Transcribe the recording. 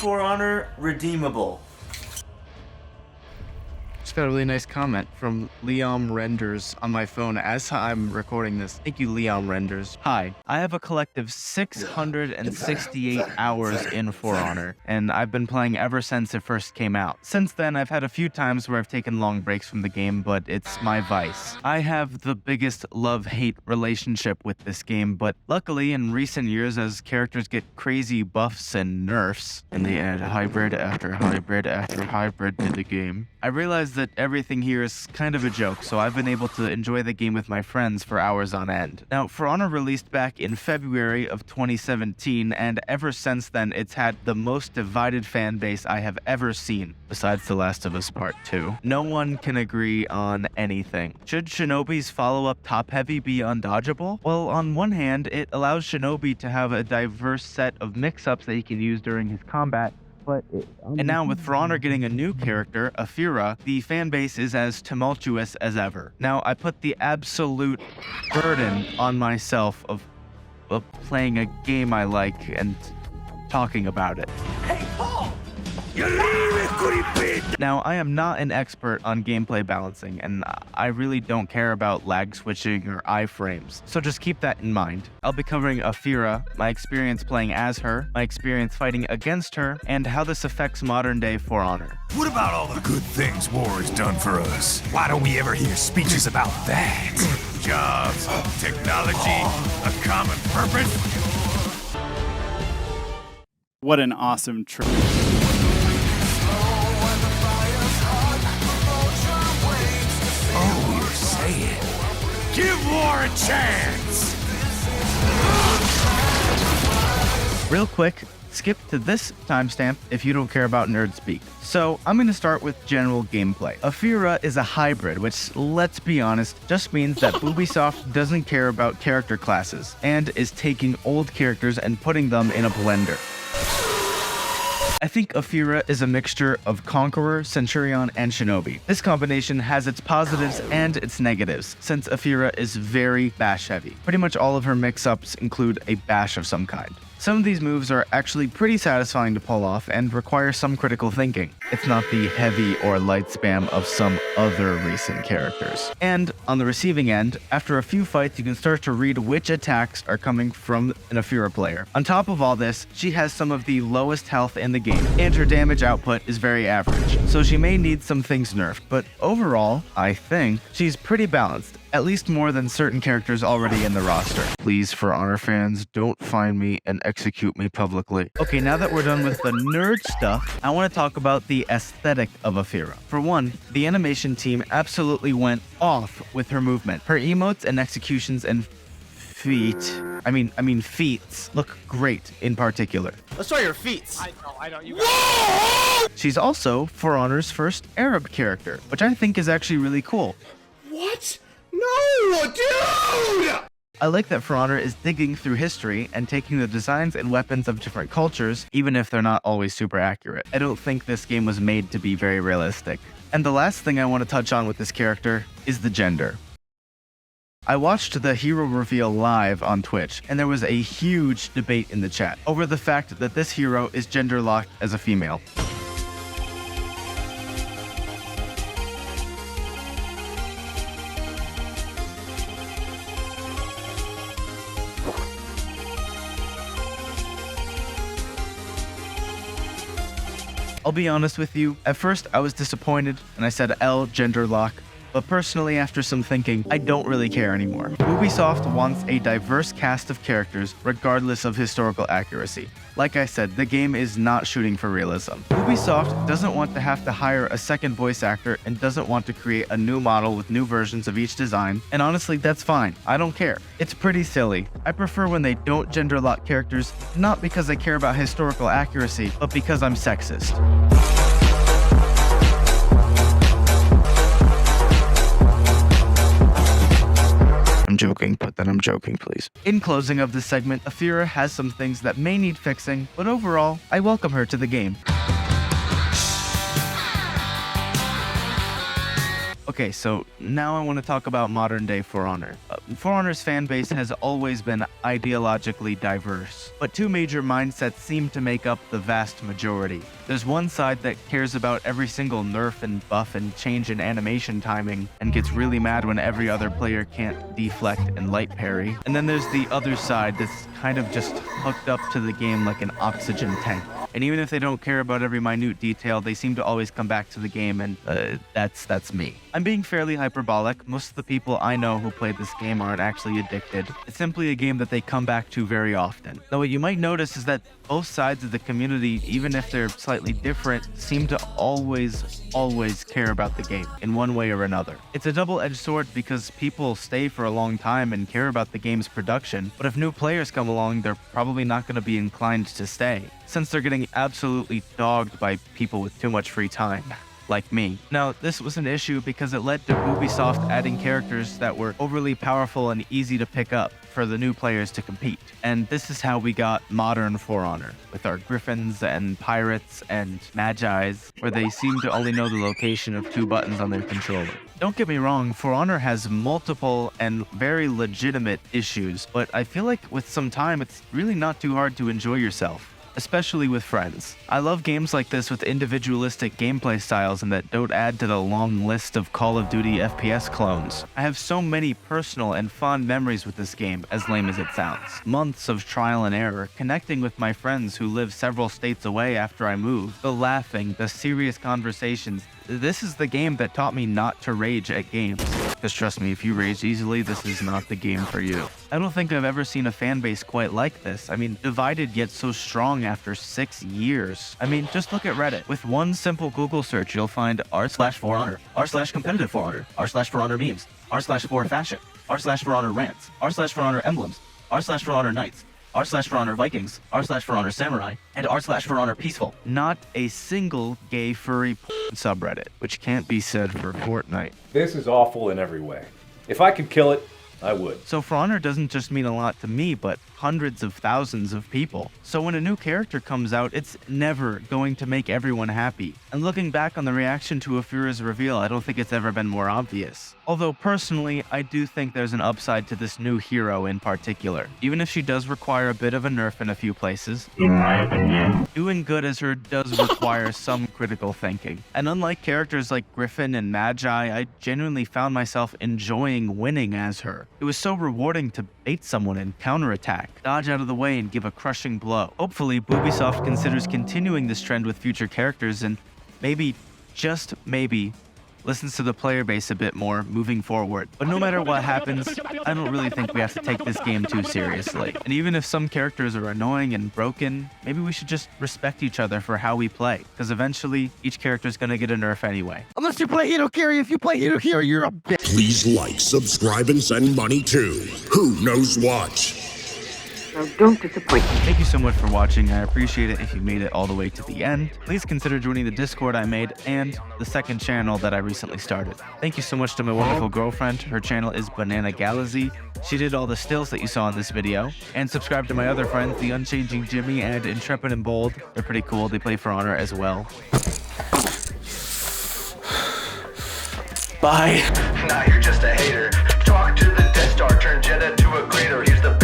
For Honor redeemable. Just got a really nice comment from Liam Renders on my phone as I'm recording this. Thank you, Liam Renders. Hi, I have a collective 668 hours in For Honor, and I've been playing ever since it first came out. Since then, I've had a few times where I've taken long breaks from the game, but it's my vice. I have the biggest love-hate relationship with this game, but luckily in recent years, as characters get crazy buffs and nerfs, and they add hybrid after hybrid after hybrid to the game, I realized that everything here is kind of a joke, so I've been able to enjoy the game with my friends for hours on end. Now, For Honor released back in February of 2017, and ever since then, it's had the most divided fan base I have ever seen, besides The Last of Us Part 2. No one can agree on anything. Should Shinobi's follow-up Top Heavy be undodgeable? Well, on one hand, it allows Shinobi to have a diverse set of mix-ups that he can use during his combat, and now with For Honor getting a new character, Afeera, the fan base is as tumultuous as ever. Now, I put the absolute burden on myself of playing a game I like and talking about it. Hey, Paul! Now, I am not an expert on gameplay balancing, and I really don't care about lag switching or iframes, so just keep that in mind. I'll be covering Afeera, my experience playing as her, my experience fighting against her, and how this affects modern-day For Honor. What about all the good things war has done for us? Why don't we ever hear speeches about that? Jobs, technology, a common purpose? What an awesome trip. Oh, you're saying. Give war a chance! Real quick, skip to this timestamp if you don't care about nerd speak. So I'm going to start with general gameplay. Afeera is a hybrid, which, let's be honest, just means that Ubisoft doesn't care about character classes and is taking old characters and putting them in a blender. I think Afeera is a mixture of Conqueror, Centurion, and Shinobi. This combination has its positives and its negatives, since Afeera is very bash heavy. Pretty much all of her mix-ups include a bash of some kind. Some of these moves are actually pretty satisfying to pull off and require some critical thinking. It's not the heavy or light spam of some other recent characters. And on the receiving end, after a few fights, you can start to read which attacks are coming from an Afeera player. On top of all this, she has some of the lowest health in the game, and her damage output is very average, so she may need some things nerfed, but overall, I think she's pretty balanced. At least more than certain characters already in the roster. Please, For Honor fans, don't find me and execute me publicly. Okay, now that we're done with the nerd stuff, I want to talk about the aesthetic of Afeera. For one, the animation team absolutely went off with her movement. Her emotes and executions and feats look great in particular. Let's try your feats. I know, you got She's also For Honor's first Arab character, which I think is actually really cool. What? No, dude! I like that For Honor is digging through history and taking the designs and weapons of different cultures, even if they're not always super accurate. I don't think this game was made to be very realistic. And the last thing I want to touch on with this character is the gender. I watched the hero reveal live on Twitch, and there was a huge debate in the chat over the fact that this hero is gender locked as a female. I'll be honest with you, at first I was disappointed and I said L gender lock, but personally after some thinking, I don't really care anymore. Ubisoft wants a diverse cast of characters regardless of historical accuracy. Like I said, the game is not shooting for realism. Ubisoft doesn't want to have to hire a second voice actor and doesn't want to create a new model with new versions of each design, and honestly that's fine, I don't care. It's pretty silly. I prefer when they don't gender lock characters, not because I care about historical accuracy, but because I'm sexist. I'm joking, but then I'm joking, please. In closing of this segment, Afeera has some things that may need fixing, but overall, I welcome her to the game. Okay, so now I want to talk about modern day For Honor. For Honor's fan base has always been ideologically diverse, but two major mindsets seem to make up the vast majority. There's one side that cares about every single nerf and buff and change in animation timing and gets really mad when every other player can't deflect and light parry. And then there's the other side that's kind of just hooked up to the game like an oxygen tank. And even if they don't care about every minute detail, they seem to always come back to the game, and that's me. I'm being fairly hyperbolic. Most of the people I know who play this game aren't actually addicted. It's simply a game that they come back to very often. Though what you might notice is that both sides of the community, even if they're slightly different, seem to always care about the game in one way or another. It's a double-edged sword because people stay for a long time and care about the game's production, but if new players come along, they're probably not going to be inclined to stay, since they're getting absolutely dogged by people with too much free time. Like me. Now, this was an issue because it led to Ubisoft adding characters that were overly powerful and easy to pick up for the new players to compete. And this is how we got modern For Honor, with our griffins and pirates and magis, where they seem to only know the location of 2 buttons on their controller. Don't get me wrong, For Honor has multiple and very legitimate issues, but I feel like with some time, it's really not too hard to enjoy yourself, especially with friends. I love games like this with individualistic gameplay styles and that don't add to the long list of Call of Duty FPS clones. I have so many personal and fond memories with this game, as lame as it sounds. Months of trial and error, connecting with my friends who live several states away after I moved, the laughing, the serious conversations. This is the game that taught me not to rage at games. Because trust me, if you rage easily, this is not the game for you. I don't think I've ever seen a fan base quite like this. I mean, divided yet so strong after 6 years. I mean, just look at Reddit. With one simple Google search, you'll find r/For Honor, r/competitive For Honor, r/For Honor memes, r/For fashion, r/For Honor rants, r/For Honor emblems, r/For Honor knights, r/For Honor Vikings, r/For Honor Samurai, and r/For Honor Peaceful. Not a single gay furry subreddit, which can't be said for Fortnite. This is awful in every way. If I could kill it, I would. So For Honor doesn't just mean a lot to me, but hundreds of thousands of people. So when a new character comes out, it's never going to make everyone happy. And looking back on the reaction to Afeera's reveal, I don't think it's ever been more obvious. Although personally, I do think there's an upside to this new hero in particular. Even if she does require a bit of a nerf in a few places, in my opinion, doing good as her does require some critical thinking. And unlike characters like Griffin and Magi, I genuinely found myself enjoying winning as her. It was so rewarding to bait someone and counterattack, dodge out of the way and give a crushing blow. Hopefully, Ubisoft considers continuing this trend with future characters and maybe, just maybe, listens to the player base a bit more moving forward. But no matter what happens, I don't really think we have to take this game too seriously. And even if some characters are annoying and broken, maybe we should just respect each other for how we play, because eventually each character is going to get a nerf anyway. Unless you play Hero Carry. If you play Hero Carry, you're a bitch. Please like, subscribe, and send money to Who Knows What. So don't disappoint me. Thank you so much for watching. I appreciate it if you made it all the way to the end. Please consider joining the Discord I made and the second channel that I recently started. Thank you so much to my wonderful girlfriend. Her channel is BananaGalazy. She did all the stills that you saw in this video. And subscribe to my other friends, TheUnchangingJimmy and IntrepidandBold. They're pretty cool. They play For Honor as well. Bye. Now you're just a hater. Talk to the Death Star, turn Jeddah to a crater. Here's the